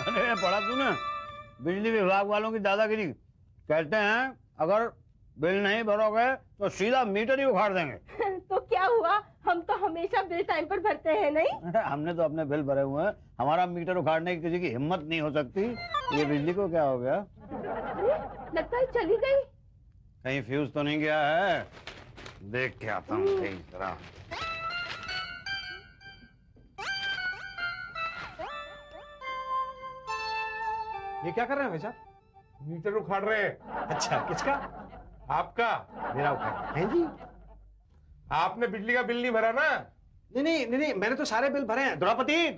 अरे पढ़ा तूने बिजली विभाग वालों की दादागिरी। कहते हैं अगर बिल नहीं भरोगे तो सीधा मीटर ही उखाड़ देंगे। तो क्या हुआ, हम तो हमेशा बिल टाइम पर भरते हैं नहीं? हमने तो अपने बिल भरे हुए हैं, हमारा मीटर उखाड़ने की किसी की हिम्मत नहीं हो सकती। ये बिजली को क्या हो गया? अरे लगता है चली गई। कहीं फ्यूज तो नहीं गया है? देख के आता हूँ जरा। ये क्या कर रहे हैं भाई साहब? मीटर उखाड़ रहे हैं। अच्छा, किसका? आपका। मेरा उखाड़ हैं जी? आपने बिजली का बिल नहीं भरा ना? नहीं, मैंने तो सारे बिल भरे हैं। द्रौपदी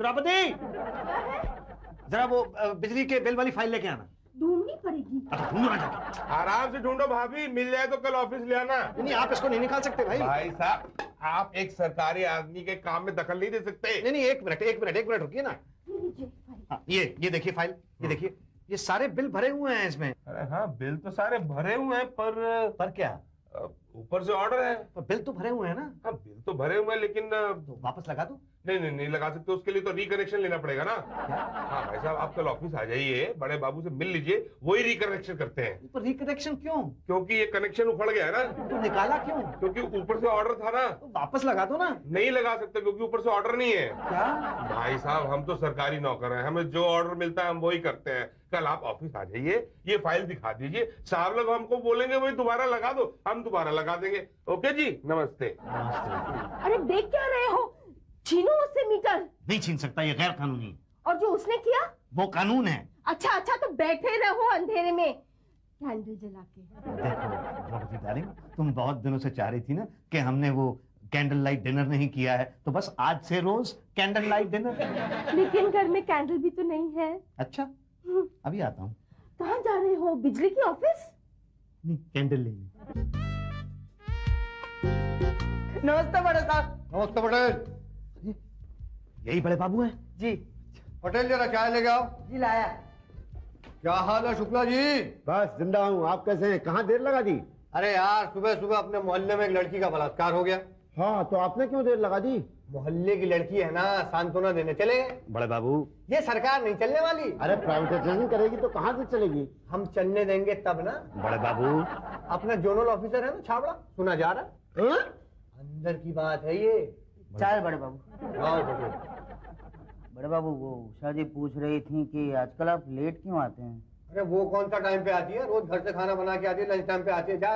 जरा वो बिजली के बिल वाली फाइल लेके आना। ढूंढनी पड़ेगी। ढूंढो ना जाके। आराम से ढूंढो भाभी, मिल जाए तो कल ऑफिस ले आना। नहीं, आप इसको नहीं निकाल सकते भाई। भाई साहब, आप एक सरकारी आदमी के काम में दखल नहीं दे सकते। नहीं, एक मिनट रुकिए ना। ये देखिए फाइल, ये देखिए, ये सारे बिल भरे हुए हैं इसमें। अरे हाँ, बिल तो सारे भरे हुए हैं, पर क्या? ऊपर से ऑर्डर है। पर बिल तो भरे हुए हैं ना? हाँ, बिल तो भरे हुए हैं, लेकिन तो वापस लगा दो। नहीं लगा सकते। उसके लिए तो रिकनेक्शन लेना पड़ेगा ना। हाँ भाई साहब, आप कल ऑफिस आ जाइए, बड़े बाबू से मिल लीजिए, वही रिकनेक्शन करते हैं। पर रिकनेक्शन क्यों? क्योंकि ये कनेक्शन उखड़ गया है ना। तो निकाला क्यों? क्योंकि ऊपर से ऑर्डर था ना। तो वापस लगा दो ना। नहीं लगा सकते क्योंकि ऊपर से ऑर्डर नहीं है। क्या? भाई साहब, हम तो सरकारी नौकर हैं, हमें जो ऑर्डर मिलता है हम वही करते हैं। कल आप ऑफिस आ जाइए, ये फाइल दिखा दीजिए, साहब लोग हमको बोलेंगे वही दोबारा लगा दो, हम दोबारा लगा देंगे। ओके जी, नमस्ते। अरे देख क्या रहे हो, छीनो उससे मीटर। नहीं छीन सकता, ये गैर कानूनी। और जो उसने किया वो कानून है। अच्छा तो बैठे रहो अंधेरे में कैंडल जला के। देखो द्रौपदी डार्लिंग, तुम बहुत दिनों से चाह रही थी ना कि हमने वो कैंडल लाइट डिनर नहीं किया है, तो बस आज से रोज कैंडल लाइट डिनर। लेकिन घर में कैंडल भी तो नहीं है। अच्छा, अभी आता हूँ। कहाँ जा रहे हो, बिजली की ऑफिस? नहीं, कैंडल लेने। नमस्ते बड़े साहब। नमस्ते पटेल। यही बड़े बाबू हैं? जी। पटेल जरा चाय लेके आओ। जी लाया। क्या हाल है शुक्ला जी? बस जिंदा हूँ, आप कैसे हैं? कहाँ देर लगा दी? अरे यार, सुबह सुबह अपने मोहल्ले में एक लड़की का बलात्कार हो गया। हाँ, तो आपने क्यों देर लगा दी? मोहल्ले की लड़की है ना, सांत्वना देने चले गए। बड़े बाबू, ये सरकार नहीं चलने वाली। अरे प्राइवेटाइजेशन करेगी तो कहाँ से चलेगी? हम चलने देंगे तब ना। बड़े बाबू, अपना जोनल ऑफिसर है ना छाबड़ा, सुना जा रहा है। अंदर की बात है ये। चाय बड़े बाबू। आओ पटेल। बड़े बाबू, वो उषा जी पूछ रही थी कि आजकल आप लेट क्यों आते हैं? अरे वो कौन सा टाइम पे आती है, रोज घर से खाना बना के आती है, लंच टाइम पे आती है। जा।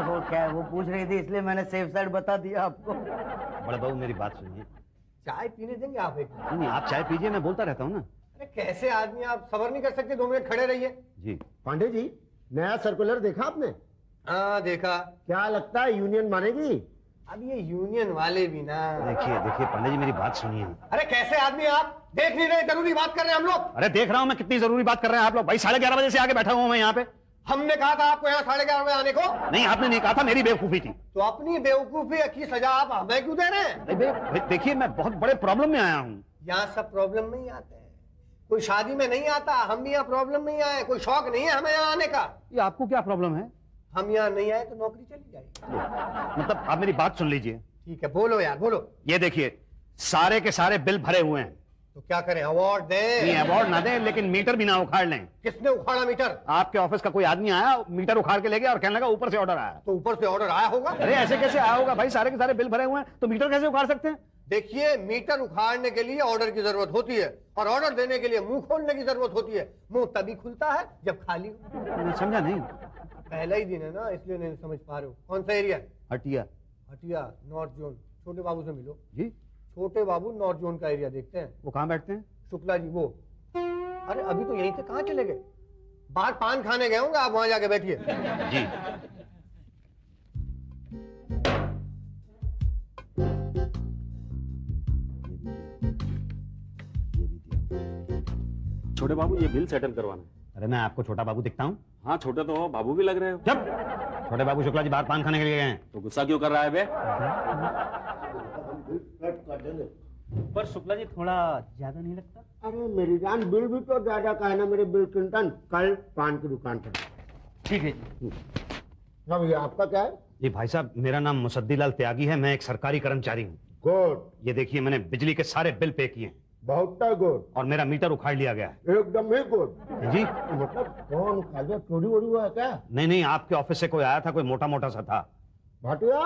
वो क्या, वो पूछ रही थी इसलिए मैंने सेफ साइड बता दिया आपको। बड़े बाबू मेरी बात सुनिए। चाय पीने देंगे आप एक? नहीं, आप चाय पीजिए, मैं बोलता रहता हूँ ना। अरे कैसे आदमी आप, सबर नहीं कर सकते? 2 मिनट खड़े रहिए। जी। पांडे जी, नया सर्कुलर देखा आपने? हाँ देखा। क्या लगता है यूनियन मानेगी? अब ये यूनियन वाले भी ना। देखिए पंडित जी, मेरी बात सुनिए। अरे कैसे आदमी आप, देख नहीं रहे? जरूरी बात कर रहे हैं हम लोग। अरे देख रहा हूँ मैं, कितनी जरूरी बात कर रहे हैं आप लोग। भाई 11:30 बजे से आके बैठा हुआ मैं यहाँ पे। हमने कहा था आपको यहाँ 11:30 बजे आने को? नहीं, आपने नहीं कहा था, मेरी बेवकूफी थी। तो अपनी बेवकूफी की सजा आप हमें क्यों दे रहे हैं? देखिए, मैं बहुत बड़े प्रॉब्लम में आया हूँ। यहाँ सब प्रॉब्लम में ही आते हैं, कोई शादी में नहीं आता। हम भी यहाँ प्रॉब्लम में ही आए, कोई शौक नहीं है हमें यहाँ आने का। ये आपको क्या प्रॉब्लम है? हम यहाँ नहीं आए तो नौकरी चली जाएगी। मतलब आप मेरी बात सुन लीजिए। ठीक है, बोलो यार बोलो। ये देखिए, सारे के सारे बिल भरे हुए हैं। तो क्या करें, अवार्ड दें? नहीं, अवार्ड ना दें, लेकिन मीटर भी ना उखाड़ लें। किसने उखाड़ा मीटर? आपके ऑफिस का कोई आदमी आया, मीटर उखाड़ के ले गया और कहने लगा ऊपर से ऑर्डर आया। तो ऊपर से ऑर्डर आया होगा। अरे ऐसे कैसे आया होगा भाई? सारे के सारे बिल भरे हुए हैं, तो मीटर कैसे उखाड़ सकते हैं? देखिए, मीटर उखाड़ने के लिए ऑर्डर की जरूरत होती है और ऑर्डर देने के लिए मुंह खोलने की जरूरत होती है। मुंह तभी खुलता है जब खाली हो। मैं समझा नहीं। पहला ही दिन है ना, इसलिए नहीं समझ पा रहे हो। कौन सा area? Hatia. Hatia, north zone. छोटे बाबू से मिलो जी। छोटे बाबू नॉर्थ जोन का एरिया देखते हैं। वो कहाँ बैठते हैं? शुक्ला जी वो। अरे अभी तो यहीं से कहाँ चले गए? बाहर पान खाने गए होंगे, आप वहां जाके बैठिए। जी। छोटे बाबू, ये बिल सेटल करवाना है। अरे मैं आपको छोटा बाबू दिखता हूँ? हाँ, छोटे तो हो, बाबू भी लग रहे हो। जब छोटे बाबू शुक्ला जी बाहर पान खाने के लिए गए हैं। तो गुस्सा क्यों कर रहा है बे? पर शुक्ला जी थोड़ा ज्यादा नहीं लगता? अरे मेरी जान, बिल भी तो ज्यादा का है ना मेरे बिल क्लिंटन। कल पान की दुकान पर। ठीक है जी। अब ये आपका क्या है? जी भाई साहब, मेरा नाम मुसद्दीलाल त्यागी है, मैं एक सरकारी कर्मचारी हूँ। गुड। ये देखिए, मैंने बिजली के सारे बिल पे किए हैं। बहुत गुड। और मेरा मीटर उखाड़ लिया गया है। एकदम ही गुड। जी मतलब कौन उखाड़ दिया? चोरी वोरी हुआ है क्या? नहीं, आपके ऑफिस से कोई आया था, कोई मोटा मोटा सा था। भाटिया?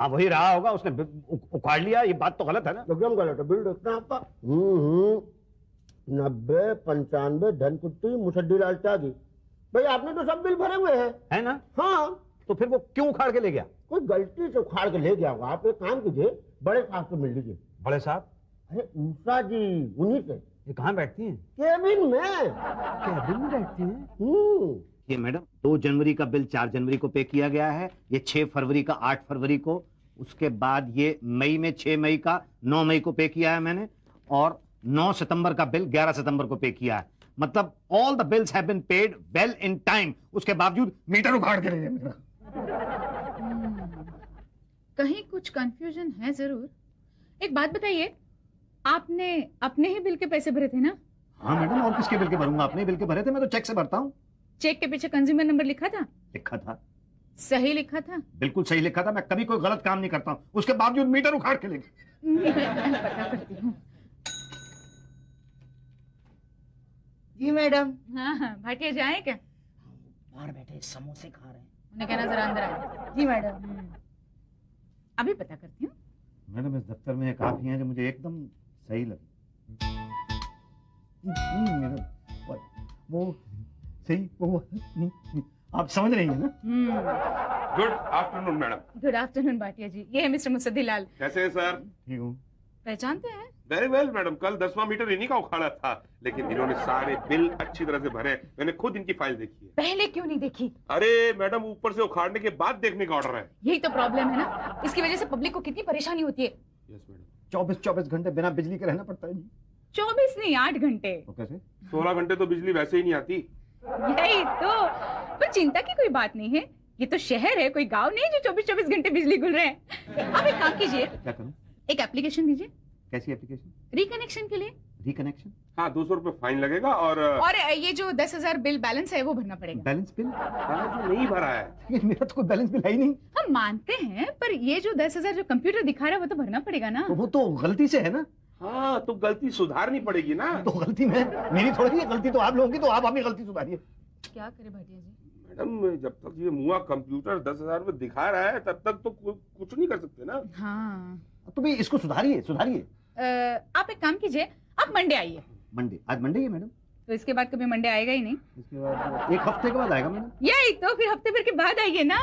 हाँ वही रहा होगा, उसने उखाड़ लिया। ये बात तो गलत है ना? एकदम गलत है। बिल देखते हैं आपका। 90, 95 धनकुट्टी मुसड्डी लाल त्यागी। भाई आपने तो सब बिल भरे हुए हैं, है ना? हाँ। तो फिर वो क्यों उखाड़ के ले गया? कोई गलती से उखाड़ के ले गया होगा। आप एक काम कीजिए, बड़े साहब से मिल लीजिए। बड़े साहब? अरे उषा जी, उन्हीं से। ये कहाँ बैठती हैं? केबिन में। केबिन में बैठती हैं? ये मैडम 2 जनवरी का बिल 4 जनवरी को पे किया गया है, ये 6 फरवरी का 8 फरवरी को, उसके बाद ये मई में 6 मई का 9 मई को पे किया है मैंने, और 9 सितंबर का बिल 11 सितंबर को पे किया है। मतलब all the bills have been paid well in time. उसके बावजूद मीटर उखाड़ के ले गया मेरा। कहीं कुछ कंफ्यूजन है जरूर। एक बात बताइए, आपने अपने ही बिल के पैसे भरे थे ना? हाँ मैडम, और किसके बिल के भरूंगा? अपने बिल के भरे थे, मैं तो चेक से भरता हूँ। चेक के पीछे कंज्यूमर नंबर लिखा था? लिखा था। सही लिखा था? बिल्कुल सही लिखा था। मैं कभी कोई गलत काम नहीं करता हूँ, उसके बावजूद मीटर उखाड़ के ले गया। पता करती हूँ। जी मैडम। हाँ, भाटिया जाए क्या? बाहर बैठे समोसे खा रहे हैं। उन्हें कहना जरा अंदर आए। जी मैडम। अभी पता करती हूँ। मैडम इस दफ्तर में एक आप ही हैं जो मुझे एकदम सही लगे। वो सही वो आप समझ रही हैं ना? Good afternoon madam. Good afternoon Bhatia ji, ये है मिस्टर मुसद्दीलाल। कैसे हैं सर? ठीक हूँ। पहचानते हैं? वेरी वेल मैडम, कल 10वां मीटर इन्हीं का उखाड़ा था, लेकिन इन्होंने सारे बिल अच्छी तरह से भरे। मैंने खुद इनकी फाइल देखी है। पहले क्यों नहीं देखी? अरे मैडम, ऊपर से उखाड़ने के बाद देखने का ऑर्डर है। यही तो प्रॉब्लम है ना, इसकी वजह से पब्लिक को कितनी परेशानी होती है। Yes madam. 24 घंटे बिना बिजली के रहना पड़ता है जी। 24 नहीं, 8 घंटे। तो कैसे? 16 घंटे तो बिजली वैसे ही नहीं आती। यही तो। पर चिंता की कोई बात नहीं है, ये तो शहर है, कोई गांव नहीं जो 24-24 घंटे बिजली गुल रहे हैं। आप एक काम कीजिए। क्या करूं? एक एप्लीकेशन दीजिए। कैसी एप्लीकेशन? रिकनेक्शन के लिए। रिकनेक्शन? हाँ, 200 रुपए फाइन लगेगा और ये जो 10,000 बिल बैलेंस है वो भरना पड़ेगा। Balance bill? हाँ, जो नहीं भरा है। मेरा तो कोई बैलेंस बिल है ही नहीं। हम मानते हैं, पर ये जो 10,000 जो कंप्यूटर दिखा रहा है वो तो भरना पड़ेगा ना। तो वो तो गलती से है ना। हाँ, तो गलती सुधारनी पड़ेगी ना। तो गलती मेरी थोड़ी है, गलती तो आप लोगों की, तो आप अपनी गलती सुधारिए। क्या करे भाटिया जी? मैडम, जब तक ये मुआ कंप्यूटर 10,000 में दिखा रहा है तब तक तो कुछ नहीं कर सकते ना। हाँ, तो भाई इसको सुधारिए। आप एक काम कीजिए, आप मंडे आइए। मंडे? आज मंडे है मैडम? तो इसके बाद कभी मंडे आएगा ही नहीं। इसके बाद 1 हफ्ते के बाद आएगा मैडम। यही तो, फिर हफ्ते भर के बाद आइए ना।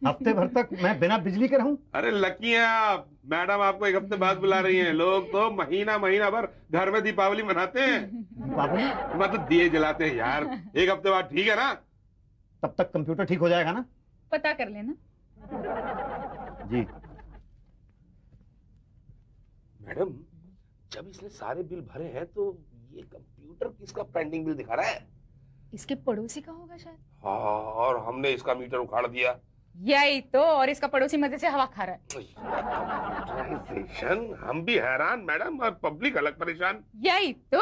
हफ्ते भर तक मैं बिना बिजली के रहूं? अरे लकी हैं आप, मैडम आपको 1 हफ्ते बाद बुला रही हैं। लोग तो महीना भर घर में दीपावली मनाते हैं। दीपावली? मतलब दिए जलाते हैं यार। 1 हफ्ते बाद ठीक है ना? तब तक कंप्यूटर ठीक हो जाएगा ना? पता कर लेना। जी मैडम, जब इसने सारे बिल भरे हैं तो ये कंप्यूटर किसका पेंडिंग बिल दिखा रहा है? इसके पड़ोसी का होगा शायद। हाँ, और हमने इसका मीटर उखाड़ दिया। यही तो, और इसका पड़ोसी मजे से हवा खा रहा है। कंप्यूटराइजेशन, हम भी हैरान मैडम, और पब्लिक अलग परेशान। यही तो।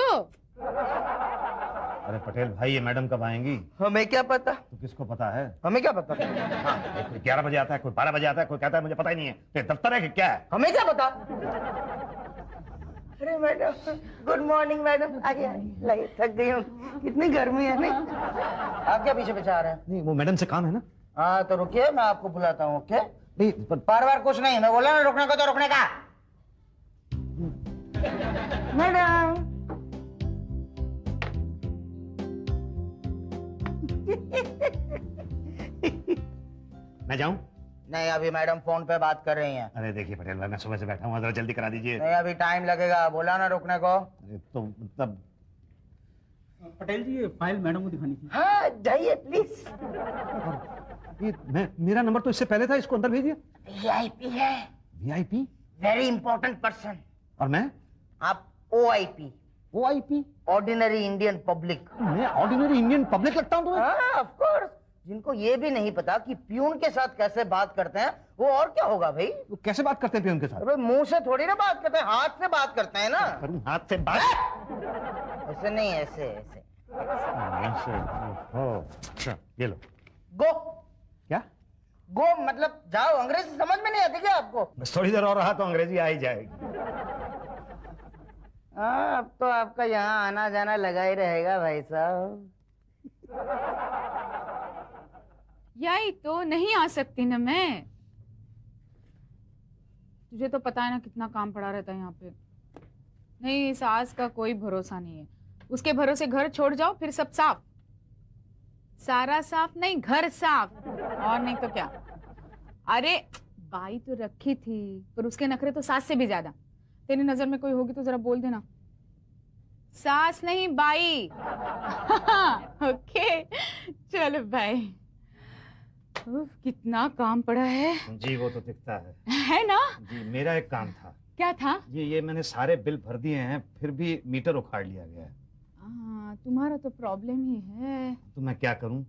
अरे पटेल भाई, ये मैडम कब आएंगी? हमें क्या पता? तो किसको पता है? हमें क्या पता? हाँ, कोई 11 बजे आता है, कोई 12 बजे आता है, कोई कहता है मुझे पता ही नहीं है। तो दफ्तर है कि क्या है? हमें क्या पता? अरे मैडम, गुड मॉर्निंग मैडम। आइए लगे, थक गई हूँ, कितनी गर्मी है नहीं? आप क्या पीछे आ रहे हैं? नहीं, वो मैडम से काम है ना। हाँ तो रुकिए, मैं आपको बुलाता हूँ। ओके? नहीं, बार कुछ नहीं, मैं बोला ना रुकने को तो रुकने का। मैडम मैं जाऊं? नहीं, अभी मैडम फोन पे बात कर रही हैं। अरे देखिए पटेल भाई, मैं सुबह से बैठा हूँ, जरा जल्दी करा दीजिए। नहीं, अभी टाइम लगेगा, बोला ना रुकने को। तो मतलब पटेल जी, ये फाइल मैडम को दिखानी थी। हाँ जाइए प्लीज। ये मेरा नंबर तो इससे पहले था, इसको अंदर भेजिए। वीआईपी है। वीआईपी? Very important person. और मैं? आप OIP. OIP? Ordinary Indian public. मैं ऑर्डिनरी इंडियन पब्लिक लगता हूँ तुम्हें? हाँ ऑफ कोर्स। जिनको ये भी नहीं पता कि प्यून के साथ कैसे बात करते हैं, वो और क्या होगा भाई? वो कैसे बात करते हैं प्यून के साथ? अरे मुंह से थोड़ी ना बात करते हैं, हाथ से बात करते हैं ना। हाथ से बात? ऐसे नहीं, ऐसे ऐसे। अच्छा, ये लो। गो। क्या? गो मतलब जाओ। अंग्रेजी समझ में नहीं आती क्या आपको? बस थोड़ी देर और रहा तो अंग्रेजी आ ही जाएगी। हाँ, अब तो आपका यहाँ आना जाना लगा ही रहेगा भाई साहब। यही तो नहीं आ सकती ना मैं। तुझे तो पता है ना कितना काम पड़ा रहता है यहाँ पे। नहीं, सास का कोई भरोसा नहीं है। उसके भरोसे घर छोड़ जाओ फिर सब साफ। सारा साफ नहीं, घर साफ। और नहीं तो क्या। अरे बाई तो रखी थी, पर उसके नखरे तो सास से भी ज्यादा। तेरी नजर में कोई होगी तो जरा बोल देना। सास नहीं, बाई। ओके चलो बाय। कितना काम पड़ा है। जी वो तो दिखता है ना। जी मेरा एक काम था। क्या था? ये मैंने सारे बिल भर दिए हैं, फिर भी मीटर उखाड़ लिया गया है। तुम्हारा तो प्रॉब्लम ही है। तो मैं क्या करूं?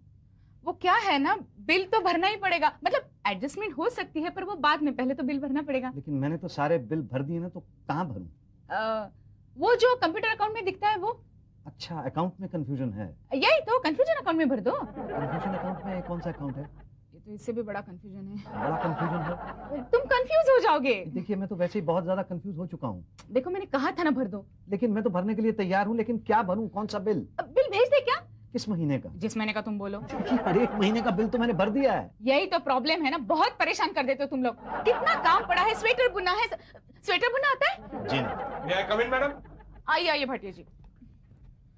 वो क्या है ना, बिल तो भरना ही पड़ेगा। मतलब एडजस्टमेंट हो सकती है पर वो बाद में, पहले तो बिल भरना पड़ेगा। लेकिन मैंने तो सारे बिल भर दिए ना, तो कहाँ भरूं? वो जो कंप्यूटर अकाउंट में दिखता है वो। अच्छा, अकाउंट में कंफ्यूजन है। यही तो, कंफ्यूजन अकाउंट में भर दो। कंफ्यूजन अकाउंट में कौन सा अकाउंट है? ये तो इससे भी बड़ा कंफ्यूजन है। बड़ा कंफ्यूजन है? तुम कंफ्यूज हो जाओगे। देखिए मैं तो वैसे ही बहुत ज्यादा कंफ्यूज हो चुका हूँ। देखो मैंने कहा था ना भर दो। लेकिन मैं तो भरने के लिए तैयार हूँ, लेकिन क्या भरूं, कौन सा बिल? बिल भेज दे क्या? किस महीने का? जिस महीने का तुम बोलो। हर एक महीने का बिल तो मैंने भर दिया है। यही तो प्रॉब्लम है ना, बहुत परेशान कर देते हो तुम लोग। कितना काम पड़ा है, स्वेटर बुना है। स्वेटर बुना आता है? जी नहीं। कम इन मैडम। आइए आइए भाटिया जी।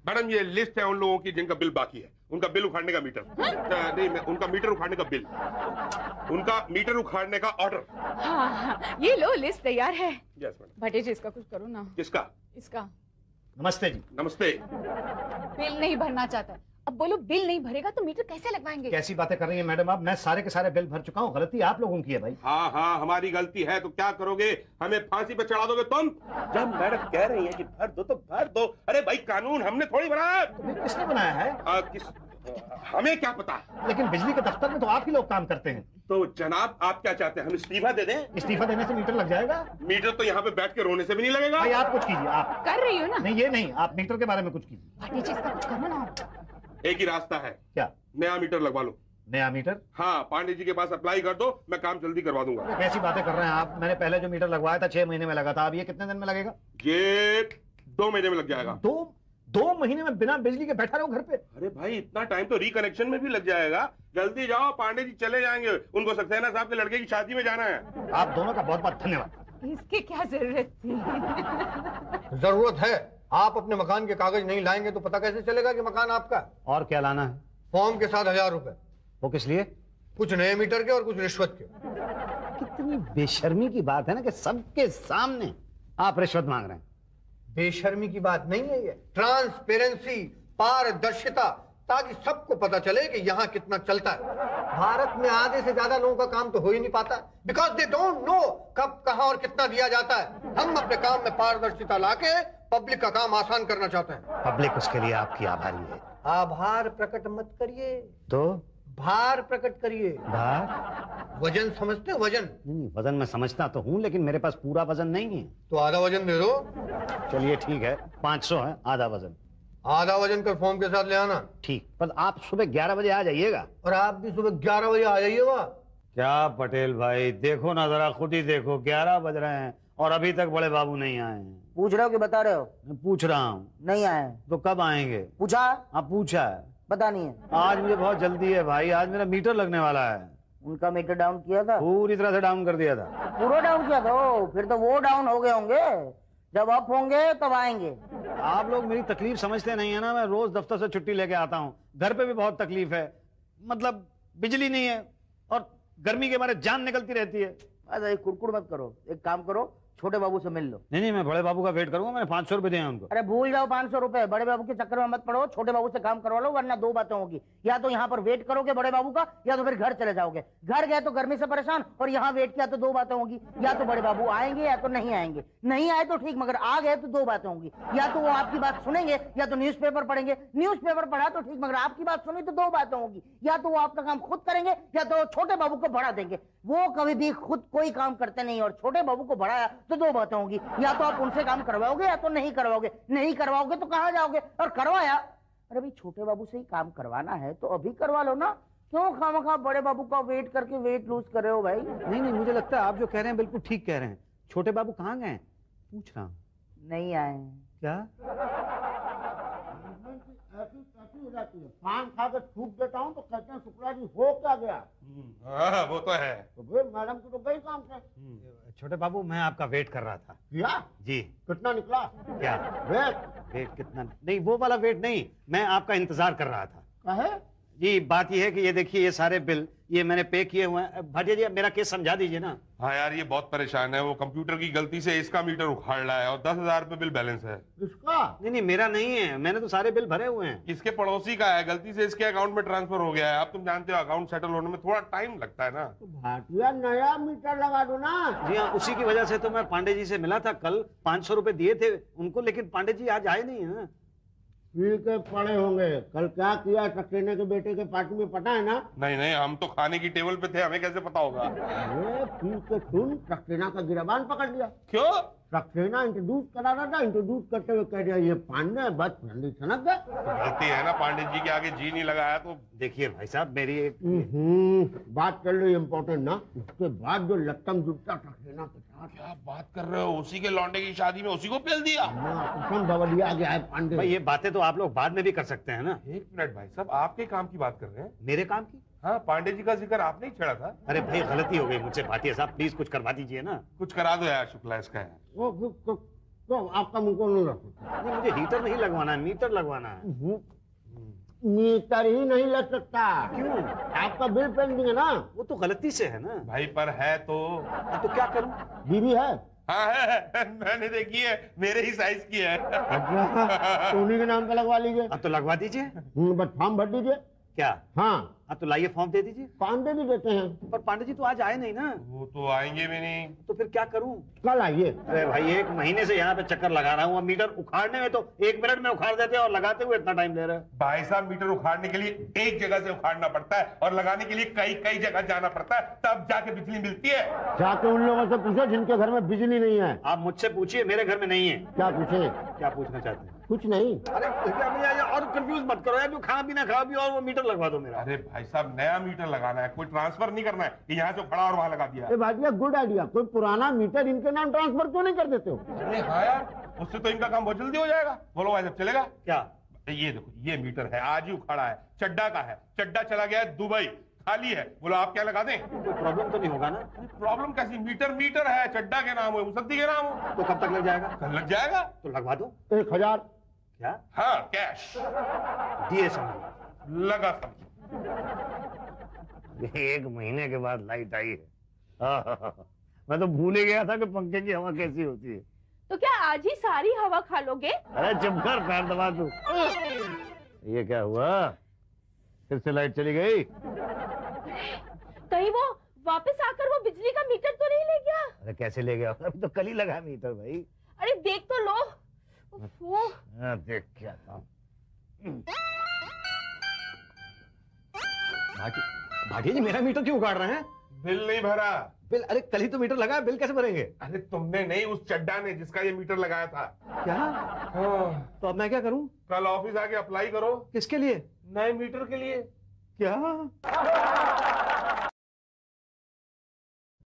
मैडम ये लिस्ट है उन लोगों की जिनका बिल बाकी है। उनका बिल उखाड़ने का मीटर। नहीं, उनका मीटर उखाड़ने का बिल। उनका मीटर उखाड़ने का ऑर्डर। हाँ, ये लो लिस्ट तैयार है। Yes madam. भाटिया जी इसका कुछ करो ना। किसका? इसका। नमस्ते जी। नमस्ते। बिल नहीं भरना चाहता। अब बोलो बिल नहीं भरेगा तो मीटर कैसे लगवाएंगे? कैसी बातें कर रही हैं मैडम आप? मैं सारे के सारे बिल भर चुका हूँ। गलती आप लोगों की है भाई। हाँ हाँ हमारी गलती है तो क्या करोगे? हमें फांसी पे चढ़ा दोगे तुम? जब मैडम कह रही है कि भर दो तो भर दो। अरे भाई कानून हमने थोड़ी बनाया। तो किसने बनाया है? हमें क्या पता। लेकिन बिजली के दफ्तर में तो आप ही लोग काम करते हैं। तो जनाब आप क्या चाहते हैं, हम इस्तीफा दे दें? इस्तीफा देने से मीटर लग जाएगा? मीटर तो यहाँ पे बैठ के रोने से भी नहीं लगेगा। भाई आप कुछ कीजिए। आप कर रही हो ना? नहीं ये नहीं, आप मीटर के बारे में कुछ कीजिए। भाटिया जी इसका कुछ करो ना। एक ही रास्ता है। क्या? नया मीटर लगवा लो। नया मीटर? हाँ, पांडे जी के पास अप्लाई कर दो, मैं काम जल्दी करवा दूंगा। कैसी बातें कर रहे हैं आप? मैंने पहले जो मीटर लगवाया था 6 महीने में लगा था, अब ये कितने दिन में लगेगा? ये 2 महीने में लग जाएगा। 2 महीने में बिना बिजली के बैठा रहो घर पे? अरे भाई इतना टाइम तो रिकनेक्शन में भी लग जाएगा। जल्दी जाओ, पांडे जी चले जाएंगे, उनको सक्सेना साहब के लड़के की शादी में जाना है। आप दोनों का बहुत बहुत धन्यवाद। इसकी क्या जरूरत थी? जरूरत है। आप अपने मकान के कागज नहीं लाएंगे तो पता कैसे चलेगा कि मकान आपका? और क्या लाना है? फॉर्म के साथ 1000 रुपए। वो किस लिए? कुछ नए मीटर के और कुछ रिश्वत के। कितनी बेशर्मी की बात है ना कि सबके सामने आप रिश्वत मांग रहे हैं। बेशर्मी की बात नहीं है ये, ट्रांसपेरेंसी, पारदर्शिता, ताकि सबको पता चले कि यहाँ कितना चलता है। भारत में आधे से ज्यादा लोगों का काम तो हो ही नहीं पाता, बिकॉज दे डोंट नो कब कहाँ और कितना दिया जाता है। हम अपने काम में पारदर्शिता लाके पब्लिक का काम आसान करना चाहते हैं। पब्लिक उसके लिए आपकी आभारी है। आभार प्रकट मत करिए, तो भार प्रकट करिए। भार? वजन समझते हैं? वजन? नहीं, वजन मैं समझता तो हूँ, लेकिन मेरे पास पूरा वजन नहीं है। तो आधा वजन दे दो। चलिए ठीक है, 500 है आधा वजन। आधा वजन कर फॉर्म के साथ ले आना। ठीक, पर आप सुबह 11 बजे आ जाइएगा। और आप भी सुबह 11 बजे आ जाइएगा। क्या पटेल भाई, देखो ना जरा, खुद ही देखो, 11 बज रहे हैं और अभी तक बड़े बाबू नहीं आए हैं। पूछ रहे हो कि बता रहे हो? मैं पूछ रहा हूँ। नहीं आए तो कब आएंगे? पूछा? हाँ पूछा है। पता नहीं है। आज मुझे बहुत जल्दी है भाई, आज मेरा मीटर लगने वाला है। उनका मीटर डाउन किया था? पूरी तरह से डाउन कर दिया था। पूरा डाउन किया था? ओ, फिर तो वो डाउन हो गए होंगे। जब अप होंगे तब आएंगे। आप लोग मेरी तकलीफ समझते नहीं है ना। मैं रोज दफ्तर से छुट्टी लेके आता हूँ, घर पे भी बहुत तकलीफ है। मतलब बिजली नहीं है और गर्मी के मारे जान निकलती रहती है। अरे कुड़कुड़ मत करो, एक काम करो, छोटे बाबू से मिल लो। नहीं, मैं बड़े बाबू का वेट करूंगा। मैंने 500 रुपए दिए हैं उनको। अरे भूल जाओ 500 रुपए, बड़े बाबू के चक्कर में मत पड़ो, छोटे बाबू से काम करवा लो, वरना 2 बातें होगी। या तो यहाँ पर वेट करोगे बड़े बाबू का, या तो फिर घर चले जाओगे। घर गए तो गर्मी से परेशान, और यहाँ वेट किया तो 2 बातें होगी। या तो बड़े बाबू आएंगे या तो नहीं आएंगे। नहीं आए तो ठीक, मगर आ गए तो 2 बातें होंगी। या तो वो आपकी बात सुनेंगे या तो न्यूज़पेपर पढ़ेंगे। न्यूज़पेपर पढ़ा तो ठीक, मगर आपकी बात सुनी तो 2 बातें होगी। या तो वो आपका काम खुद करेंगे या तो छोटे बाबू को बढ़ा देंगे। वो कभी भी खुद कोई काम करते नहीं, और छोटे बाबू को बढ़ाया तो 2 बातें होंगी। या तो आप उनसे काम करवाओगे या तो नहीं करवाओगे। नहीं करवाओगे तो कहां जाओगे? और करवाया, अरे भाई छोटे बाबू से ही काम करवाना है तो अभी करवा लो ना। क्यों खामखा बड़े बाबू का वेट करके वेट लूज कर रहे हो भाई? नहीं, मुझे लगता है आप जो कह रहे हैं बिल्कुल ठीक कह रहे हैं। छोटे बाबू कहाँ गए? पूछ रहा हूँ। नहीं आए। क्या? ऐसी कैसी हो जाती है? पान खा के छूट देता हूँ तो कहते हैं शुक्ला जी हो क्या गया? हाँ वो तो है। तो फिर मैडम की तो गई काम से। छोटे बाबू, मैं आपका वेट कर रहा था। किया? जी। कितना निकला? क्या वेट कितना? नहीं, वो वाला वेट नहीं, मैं आपका इंतजार कर रहा था। कहे? जी, बात ये है कि ये देखिए, ये सारे बिल ये मैंने पे किए हुए हैं। भाटिया जी, मेरा केस समझा दीजिए ना। हाँ यार, ये बहुत परेशान है। वो कंप्यूटर की गलती से इसका मीटर उखाड़ रहा है और 10,000 रुपए बिल बैलेंस है। किसका? नहीं, मेरा नहीं है, मैंने तो सारे बिल भरे हुए हैं। इसके पड़ोसी का है, गलती से इसके अकाउंट में ट्रांसफर हो गया है। अब तुम जानते हो अकाउंट सेटल होने में थोड़ा टाइम लगता है ना। तो भाटिया नया मीटर लगा दो ना। जी हाँ, उसी की वजह से तो मैं पांडे जी से मिला था कल। 500 रुपए दिए थे उनको, लेकिन पांडे जी आज आए नहीं है। पी के पड़े होंगे। कल क्या किया सक्सेना के बेटे के पार्टी में पता है ना? नहीं, हम तो खाने की टेबल पे थे, हमें कैसे पता होगा? अरे पी के सुन, सक्सेना का गिरबान पकड़ लिया। क्यों? सक्सेना इंट्रोड्यूस करा रहा था, इंट्रोड्यूस करते हुए कह दिया ये पांडे, बस ठंडी सनक गए। गलती है ना, पांडे जी के आगे जी नहीं लगाया तो। देखिए भाई साहब, मेरी एक बात कर लो इम्पोर्टेंट ना। उसके बाद जो लट्टम जुटता सक्सेना के साथ। क्या बात कर रहे हो? उसी के लौंडे की शादी में उसी को पेल दिया? बवलिया गया है पांडे। भाई, ये बातें तो आप लोग बाद में भी कर सकते हैं ना। एक मिनट भाई साहब, आपके काम की बात कर रहे हैं? मेरे काम की? हाँ, पांडे जी का जिक्र आपने ही छेड़ा था। अरे भाई, गलती हो गई मुझसे। भाटिया साहब, प्लीज कुछ करवा दीजिए ना। कुछ करा दो यार शुक्ला इसका यार। तो आपका मुंह को नहीं रख सकता। नहीं, मुझे हीटर नहीं लगवाना है, मीटर लगवाना है। मीटर ही नहीं लग सकता। क्यों? आपका बिल पेंडिंग है ना। वो तो गलती से है ना भाई, पर है तो क्या करूं? बीवी है? हाँ है, मैंने देखी है, मेरे ही साइज की है। अच्छा, तो उन्हीं के नाम पे लगवा लीजिए। अब तो लगवा दीजिए। बस फॉर्म भर दीजिए। क्या? हाँ। अब तो लाइए, फॉर्म दे दीजिए। पांडे भी देते हैं। पर पांडे जी तो आज आए नहीं ना। वो तो आएंगे भी नहीं। तो फिर क्या करूं? कल आइए। अरे भाई, 1 महीने से यहाँ पे चक्कर लगा रहा हूँ। मीटर उखाड़ने में तो 1 मिनट में उखाड़ देते हैं और लगाते हुए इतना टाइम ले रहे हैं। भाई साहब, मीटर उखाड़ने के लिए एक जगह से उखाड़ना पड़ता है और लगाने के लिए कई जगह जाना पड़ता है, तब जाके बिजली मिलती है। जाके उन लोगों से पूछो जिनके घर में बिजली नहीं है। आप मुझसे पूछिए, मेरे घर में नहीं है। क्या पूछे? क्या पूछना चाहते हैं? कुछ नहीं। अरे और कंफ्यूज मत करो यार, जो खाना पीना खाओ भी और वो मीटर लगवा दो मेरा। अरे भाई साहब, नया मीटर लगाना है, कोई ट्रांसफर नहीं करना है कि यहाँ से खड़ा और वहां लगा दिया। ये भाटिया गुड आइडिया। कोई पुराना मीटर इनके नाम ट्रांसफर क्यों नहीं कर देते हो? अरे हाँ यार, उससे तो इनका काम बहुत जल्दी हो जाएगा। बोलो भाई साहब, चलेगा क्या? ये देखो, ये मीटर है, आज ही उखाड़ा है, चड्डा का है। चड्डा चला गया है दुबई, खाली है। बोलो आप क्या लगा दें? कोई प्रॉब्लम तो नहीं होगा ना? प्रॉब्लम कैसी? मीटर है, चड्डा के नाम है, मुसद्दी के नाम हो। तो कब तक लग जाएगा? कल लग जाएगा। तो लगवा दो। 1000। क्या? हाँ, कैश दिए समझ लगा समझ। 1 महीने के बाद लाइट आई है। मैं तो भूल ही गया था कि पंखे की हवा कैसी होती है। तो क्या आज ही सारी हवा खा लोगे? अरे चुप कर, पैर दबा तू। ये क्या हुआ? फिर से लाइट चली गई? कहीं वो वापस आकर वो बिजली का मीटर तो नहीं ले गया? अरे कैसे ले गया? अभी तो कल ही लगा मीटर भाई। अरे देख तो लो। देख क्या था। भाटिया जी, मेरा मीटर क्यों उखाड़ रहे हैं? बिल नहीं भरा। बिल? अरे कल ही तो मीटर लगा है, बिल कैसे भरेंगे? अरे तुमने नहीं, उस चड्डा ने जिसका ये मीटर लगाया था। क्या? हाँ। तो अब मैं क्या करूं? कल ऑफिस आके अप्लाई करो। किसके लिए? नए मीटर के लिए। क्या?